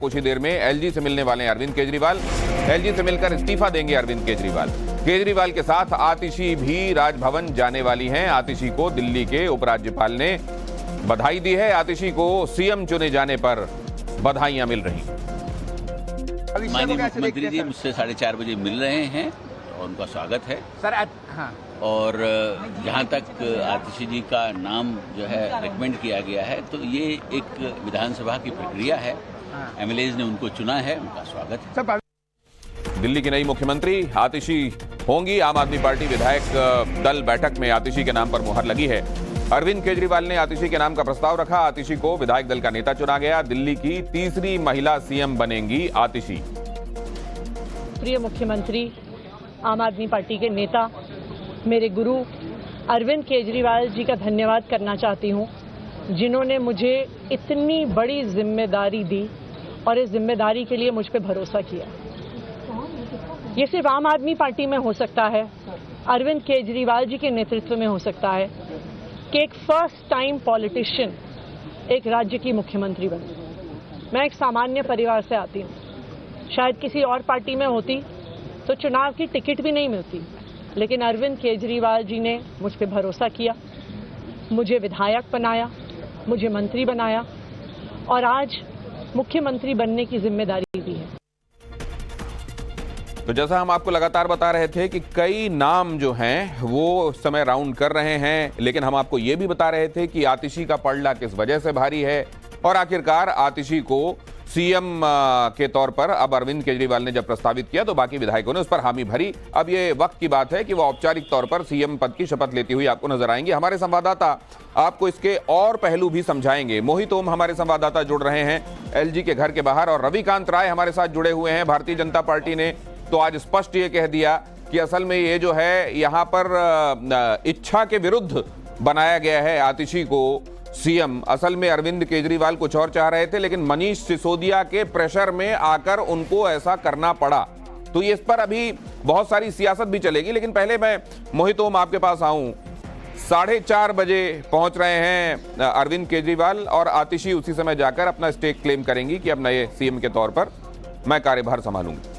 कुछ ही देर में एलजी से मिलने वाले हैं अरविंद केजरीवाल। एलजी से मिलकर इस्तीफा देंगे अरविंद केजरीवाल। केजरीवाल के साथ आतिशी भी राजभवन जाने वाली हैं। आतिशी को दिल्ली के उपराज्यपाल ने बधाई दी है। आतिशी को सीएम चुने जाने पर बधाइयां मिल रही। माननीय मुख्यमंत्री जी मुझसे 4:30 बजे मिल रहे हैं और उनका स्वागत है सर। हाँ। और जहां तक आतिशी जी का नाम जो है रिकमेंड किया गया है, तो ये एक विधानसभा की प्रक्रिया है। एमएलएज ने उनको चुना है, उनका स्वागत है। दिल्ली की नई मुख्यमंत्री आतिशी होंगी। आम आदमी पार्टी विधायक दल बैठक में आतिशी के नाम पर मुहर लगी है। अरविंद केजरीवाल ने आतिशी के नाम का प्रस्ताव रखा। आतिशी को विधायक दल का नेता चुना गया। दिल्ली की तीसरी महिला सीएम बनेंगी आतिशी। प्रिय मुख्यमंत्री, आम आदमी पार्टी के नेता, मेरे गुरु अरविंद केजरीवाल जी का धन्यवाद करना चाहती हूं, जिन्होंने मुझे इतनी बड़ी जिम्मेदारी दी और इस जिम्मेदारी के लिए मुझ पर भरोसा किया। ये सिर्फ आम आदमी पार्टी में हो सकता है, अरविंद केजरीवाल जी के नेतृत्व में हो सकता है कि एक फर्स्ट टाइम पॉलिटिशियन एक राज्य की मुख्यमंत्री बने। मैं एक सामान्य परिवार से आती हूँ। शायद किसी और पार्टी में होती तो चुनाव की टिकट भी नहीं मिलती, लेकिन अरविंद केजरीवाल जी ने मुझ पर भरोसा किया, मुझे विधायक बनाया, मुझे मंत्री बनाया और आज मुख्यमंत्री बनने की जिम्मेदारी दी है। तो जैसा हम आपको लगातार बता रहे थे कि कई नाम जो हैं वो उस समय राउंड कर रहे हैं, लेकिन हम आपको ये भी बता रहे थे कि आतिशी का पलड़ा किस वजह से भारी है और आखिरकार आतिशी को सीएम के तौर पर अब अरविंद केजरीवाल ने जब प्रस्तावित किया तो बाकी विधायकों ने उस पर हामी भरी। अब ये वक्त की बात है कि वो औपचारिक तौर पर सीएम पद की शपथ लेती हुई आपको नजर आएंगी। हमारे संवाददाता आपको इसके और पहलू भी समझाएंगे। मोहित ओम हमारे संवाददाता जुड़ रहे हैं एलजी के घर के बाहर और रविकांत राय हमारे साथ जुड़े हुए हैं। भारतीय जनता पार्टी ने तो आज स्पष्ट ये कह दिया कि असल में ये जो है यहाँ पर इच्छा के विरुद्ध बनाया गया है आतिशी को सीएम। असल में अरविंद केजरीवाल कुछ और चाह रहे थे, लेकिन मनीष सिसोदिया के प्रेशर में आकर उनको ऐसा करना पड़ा। तो इस पर अभी बहुत सारी सियासत भी चलेगी, लेकिन पहले मैं मोहित ओम आपके पास आऊं। 4:30 बजे पहुंच रहे हैं अरविंद केजरीवाल और आतिशी उसी समय जाकर अपना स्टेक क्लेम करेंगी कि अब नए सीएम के तौर पर मैं कार्यभार संभालूंगी।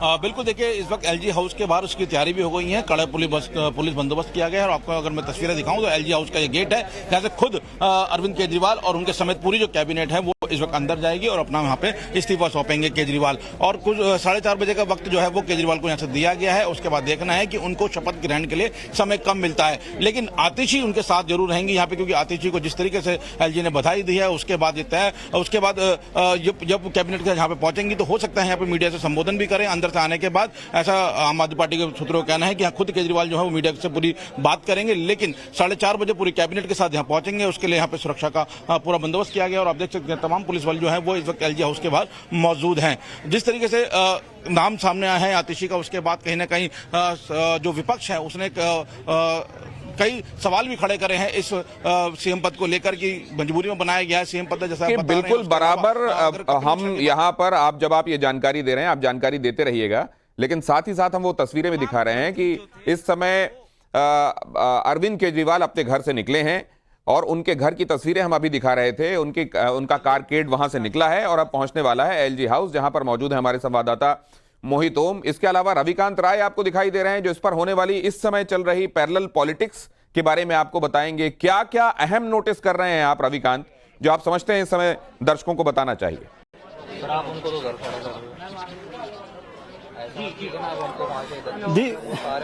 बिल्कुल, देखिए इस वक्त एलजी हाउस के बाहर उसकी तैयारी भी हो गई है। कड़ा पुलिस बंदोबस्त किया गया है और आपको अगर मैं तस्वीरें दिखाऊं तो एलजी हाउस का ये गेट है जहां से खुद अरविंद केजरीवाल और उनके समेत पूरी जो कैबिनेट है वो इस वक्त अंदर जाएगी और अपना वहां पे इस्तीफा सौंपेंगे केजरीवाल। और कुछ 4:30 बजे का वक्त जो है वो केजरीवाल को यहाँ से दिया गया है। उसके बाद देखना है कि उनको शपथ ग्रहण के लिए समय कम मिलता है, लेकिन आतिशी उनके साथ जरूर रहेंगी यहाँ पे, क्योंकि आतिशी को जिस तरीके से एलजी ने बधाई दी है उसके बाद तय। उसके बाद जब कैबिनेट के यहाँ पे पहुंचेंगी तो हो सकता है यहाँ पे मीडिया से संबोधन भी करें। अंदर से आने के बाद ऐसा आम आदमी पार्टी के सूत्रों का कहना है कि यहाँ खुद केजरीवाल जो है वो मीडिया से पूरी बात करेंगे, लेकिन 4:30 बजे पूरी कैबिनेट के साथ यहाँ पहुंचेंगे। उसके लिए यहाँ पे सुरक्षा का पूरा बंदोबस्त किया गया और आप देख सकते हैं तमाम पुलिस बल जो है वो इस वक्त एलजी हाउस के बाहर मौजूद हैं। जिस तरीके से नाम सामने आया है आतिशी का, उसके बाद कहीं ना कहीं जो विपक्ष है उसने कई सवाल भी खड़े करे हैं इस सीएम पद को लेकर कि मजबूरी में बनाया गया है सीएम पद, जैसा बिल्कुल बराबर। हम यहाँ पर जब आप ये जानकारी दे रहे हैं, आप जानकारी देते रहिएगा, लेकिन साथ ही साथ हम वो तस्वीरें भी दिखा रहे हैं कि इस समय अरविंद केजरीवाल अपने घर से निकले हैं और उनके घर की तस्वीरें हम अभी दिखा रहे थे। उनका कारकेड वहां से निकला है और अब पहुंचने वाला है एलजी हाउस, जहां पर मौजूद है हमारे संवाददाता मोहित ओम। इसके अलावा रविकांत राय आपको दिखाई दे रहे हैं, जो इस पर होने वाली इस समय चल रही पैरेलल पॉलिटिक्स के बारे में आपको बताएंगे। क्या क्या अहम नोटिस कर रहे हैं आप रविकांत, जो आप समझते हैं इस समय दर्शकों को बताना चाहिए? सर आप उनको तो घर खड़ा कर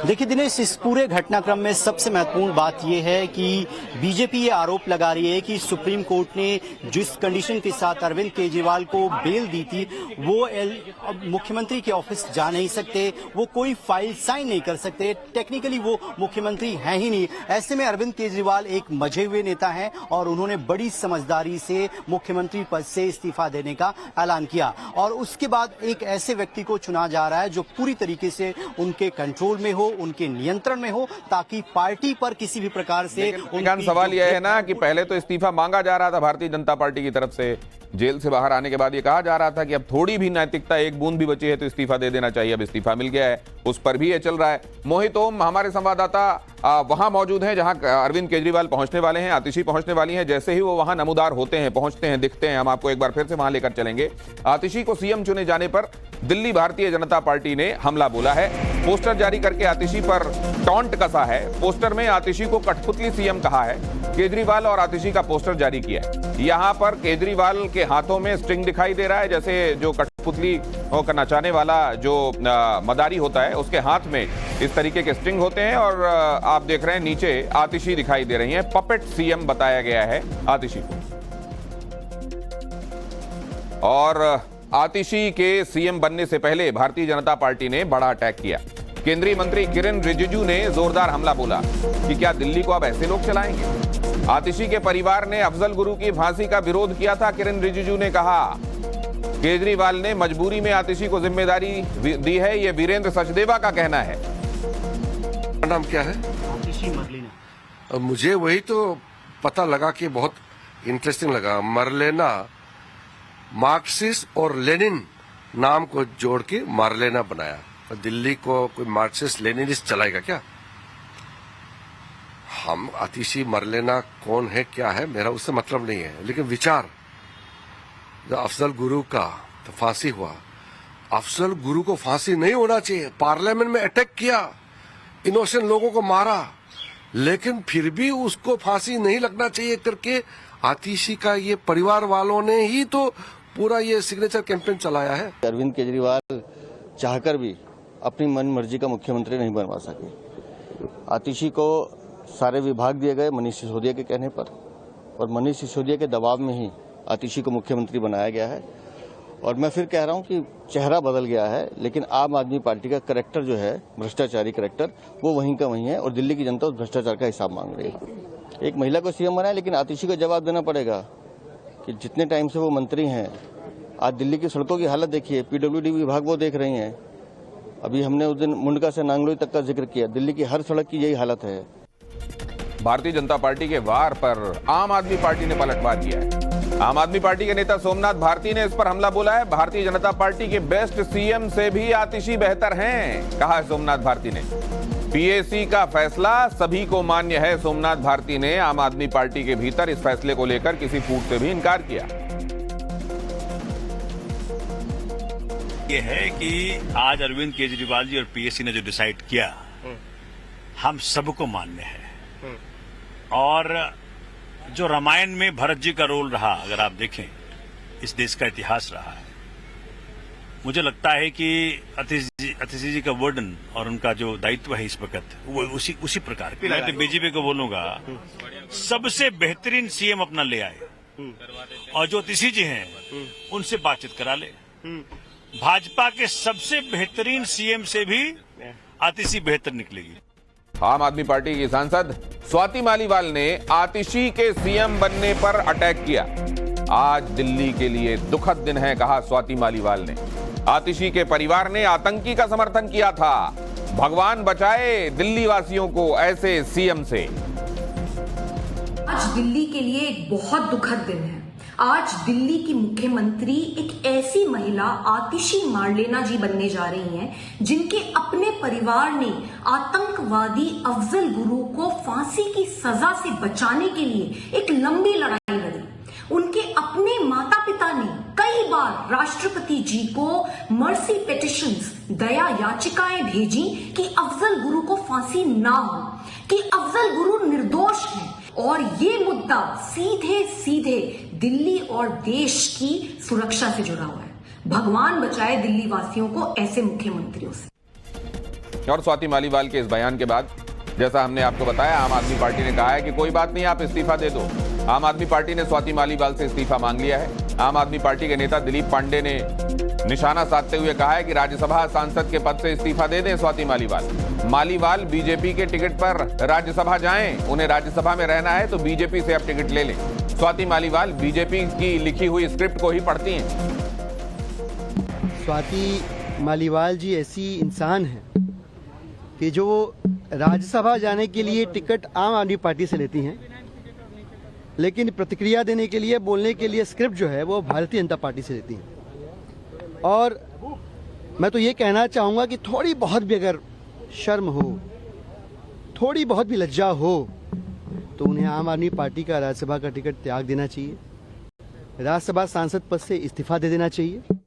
देखिए दिनेश, इस पूरे घटनाक्रम में सबसे महत्वपूर्ण बात यह है कि बीजेपी ये आरोप लगा रही है कि सुप्रीम कोर्ट ने जिस कंडीशन के साथ अरविंद केजरीवाल को बेल दी थी, वो मुख्यमंत्री के ऑफिस जा नहीं सकते, वो कोई फाइल साइन नहीं कर सकते, टेक्निकली वो मुख्यमंत्री हैं ही नहीं। ऐसे में अरविंद केजरीवाल एक मजे हुए नेता हैं और उन्होंने बड़ी समझदारी से मुख्यमंत्री पद से इस्तीफा देने का ऐलान किया और उसके बाद एक ऐसे व्यक्ति को चुना जा रहा है जो पूरी तरीके से उनके कंट्रोल में हो, उनके नियंत्रण में हो, ताकि पार्टी पर किसी भी प्रकार से लेकिन सवाल यह है ना कि पहले तो इस्तीफा मांगा जा रहा था भारतीय जनता पार्टी की तरफ से, जेल से बाहर आने के बाद ये कहा जा रहा था कि अब थोड़ी भी नैतिकता, एक बूंद भी बची है तो इस्तीफा दे देना चाहिए। अब इस्तीफा मिल गया है, उस पर भी ये चल रहा है। मोहित ओम हमारे संवाददाता वहां मौजूद हैं जहां अरविंद केजरीवाल पहुंचने वाले हैं, आतिशी पहुंचने वाली हैं। जैसे ही वो वहां नमूदार होते हैं, पहुंचते हैं, दिखते हैं, हम आपको एक बार फिर से वहां लेकर चलेंगे। आतिशी को सीएम चुने जाने पर दिल्ली भारतीय जनता पार्टी ने हमला बोला है, पोस्टर जारी करके आतिशी पर टॉन्ट कसा है। पोस्टर में आतिशी को कठपुतली सीएम कहा है। केजरीवाल और आतिशी का पोस्टर जारी किया है। यहां पर केजरीवाल के हाथों में स्ट्रिंग दिखाई दे रहा है, जैसे जो कठपुतली होकर नचाने वाला जो मदारी होता है उसके हाथ में इस तरीके के स्ट्रिंग होते हैं। और आप देख रहे हैं नीचे आतिशी दिखाई दे रही हैं। पपेट सीएम बताया गया है आतिशी को। और आतिशी के सीएम बनने से पहले भारतीय जनता पार्टी ने बड़ा अटैक किया। केंद्रीय मंत्री किरेन रिजिजू ने जोरदार हमला बोला कि क्या दिल्ली को अब ऐसे लोग चलाएंगे। आतिशी के परिवार ने अफजल गुरु की फांसी का विरोध किया था। किरेन रिजिजू ने कहा केजरीवाल ने मजबूरी में आतिशी को जिम्मेदारी दी है, यह वीरेंद्र सचदेवा का कहना है। नाम क्या है? आतिशी मरलेना। मुझे वही तो पता लगा कि बहुत इंटरेस्टिंग लगा। मरलेना, मार्क्सिस्ट और लेनिन नाम को जोड़ के मारलेना बनाया। दिल्ली को कोई मार्क्सिस्ट लेनिनिस्ट चलाएगा क्या? हम आतिशी मरलेना कौन है क्या है मेरा उससे मतलब नहीं है, लेकिन विचार जो अफजल गुरु का तो फांसी हुआ, अफजल गुरु को फांसी नहीं होना चाहिए। पार्लियामेंट में अटैक किया, इनोसेंट लोगों को मारा, लेकिन फिर भी उसको फांसी नहीं लगना चाहिए करके आतिशी का ये परिवार वालों ने ही तो पूरा ये सिग्नेचर कैंपेन चलाया है। अरविंद केजरीवाल चाहकर भी अपनी मन मर्जी का मुख्यमंत्री नहीं बनवा सके। आतिशी को सारे विभाग दिए गए मनीष सिसोदिया के कहने पर, और मनीष सिसोदिया के दबाव में ही आतिशी को मुख्यमंत्री बनाया गया है। और मैं फिर कह रहा हूं कि चेहरा बदल गया है, लेकिन आम आदमी पार्टी का करैक्टर जो है, भ्रष्टाचारी करैक्टर, वो वहीं का वहीं है और दिल्ली की जनता उस भ्रष्टाचार का हिसाब मांग रही है। एक महिला को सीएम बनाया, लेकिन आतिशी को जवाब देना पड़ेगा कि जितने टाइम से वो मंत्री हैं, आज दिल्ली की सड़कों की हालत देखिए, पीडब्ल्यूडी विभाग वो देख रही हैं। अभी हमने उस दिन मुंडका से नांगलोई तक का जिक्र किया, दिल्ली की हर सड़क की यही हालत है। भारतीय जनता पार्टी के वार पर आम आदमी पार्टी ने पलटवार किया है। आम आदमी पार्टी के नेता सोमनाथ भारती ने इस पर हमला बोला है। भारतीय जनता पार्टी के बेस्ट सीएम से भी आतिशी बेहतर हैं, कहा है सोमनाथ भारती ने। पीएसी का फैसला सभी को मान्य है, सोमनाथ भारती ने आम आदमी पार्टी के भीतर इस फैसले को लेकर किसी फूट से भी इनकार किया। ये है कि आज अरविंद केजरीवाल जी और पीएसी ने जो डिसाइड किया, हम सबको मान्य है। और जो रामायण में भरत जी का रोल रहा, अगर आप देखें, इस देश का इतिहास रहा है। मुझे लगता है कि आतिशी जी का वर्डन और उनका जो दायित्व है इस वक्त, वो उसी प्रकार मैं तो बीजेपी को बोलूंगा, सबसे बेहतरीन सीएम अपना ले आए और जो आतिशी जी हैं उनसे बातचीत करा ले। भाजपा के सबसे बेहतरीन सीएम से भी आतिशी बेहतर निकलेगी। आम आदमी पार्टी की सांसद स्वाति मालीवाल ने आतिशी के सीएम बनने पर अटैक किया। आज दिल्ली के लिए दुखद दिन है, कहा स्वाति मालीवाल ने। आतिशी के परिवार ने आतंकी का समर्थन किया था। भगवान बचाए दिल्ली वासियों को ऐसे सीएम से। आज दिल्ली के लिए एक बहुत दुखद दिन है। आज दिल्ली की मुख्यमंत्री एक ऐसी महिला आतिशी मारलेना जी बनने जा रही हैं, जिनके अपने परिवार ने आतंकवादी अफजल गुरु को फांसी की सजा से बचाने के लिए एक लंबी लड़ाई लड़ी। उनके अपने माता पिता ने कई बार राष्ट्रपति जी को मर्सी पिटिशंस, दया याचिकाएं भेजी कि अफजल गुरु को फांसी ना हो, कि अफजल गुरु निर्दोष हैं। और ये मुद्दा सीधे सीधे दिल्ली और देश की सुरक्षा से जुड़ा हुआ है। भगवान बचाए दिल्ली वासियों को ऐसे मुख्यमंत्रियों से। और स्वाति मालीवाल के इस बयान के बाद, जैसा हमने आपको बताया, आम आदमी पार्टी ने कहा है कि कोई बात नहीं, आप इस्तीफा दे दो। आम आदमी पार्टी ने स्वाति मालीवाल से इस्तीफा मांग लिया है। आम आदमी पार्टी के नेता दिलीप पांडे ने निशाना साधते हुए कहा है कि राज्यसभा सांसद के पद से इस्तीफा दे दें स्वाति मालीवाल। मालीवाल बीजेपी के टिकट पर राज्यसभा जाएं, उन्हें राज्यसभा में रहना है तो बीजेपी से अब टिकट ले लें। स्वाति मालीवाल बीजेपी की लिखी हुई स्क्रिप्ट को ही पढ़ती हैं। स्वाति मालीवाल जी ऐसी इंसान है कि जो राज्यसभा जाने के लिए टिकट आम आदमी पार्टी से लेती हैं, लेकिन प्रतिक्रिया देने के लिए, बोलने के लिए स्क्रिप्ट जो है वो भारतीय जनता पार्टी से लेती हैं। और मैं तो ये कहना चाहूँगा कि थोड़ी बहुत भी अगर शर्म हो, थोड़ी बहुत भी लज्जा हो, तो उन्हें आम आदमी पार्टी का राज्यसभा का टिकट त्याग देना चाहिए, राज्यसभा सांसद पद से इस्तीफा दे देना चाहिए।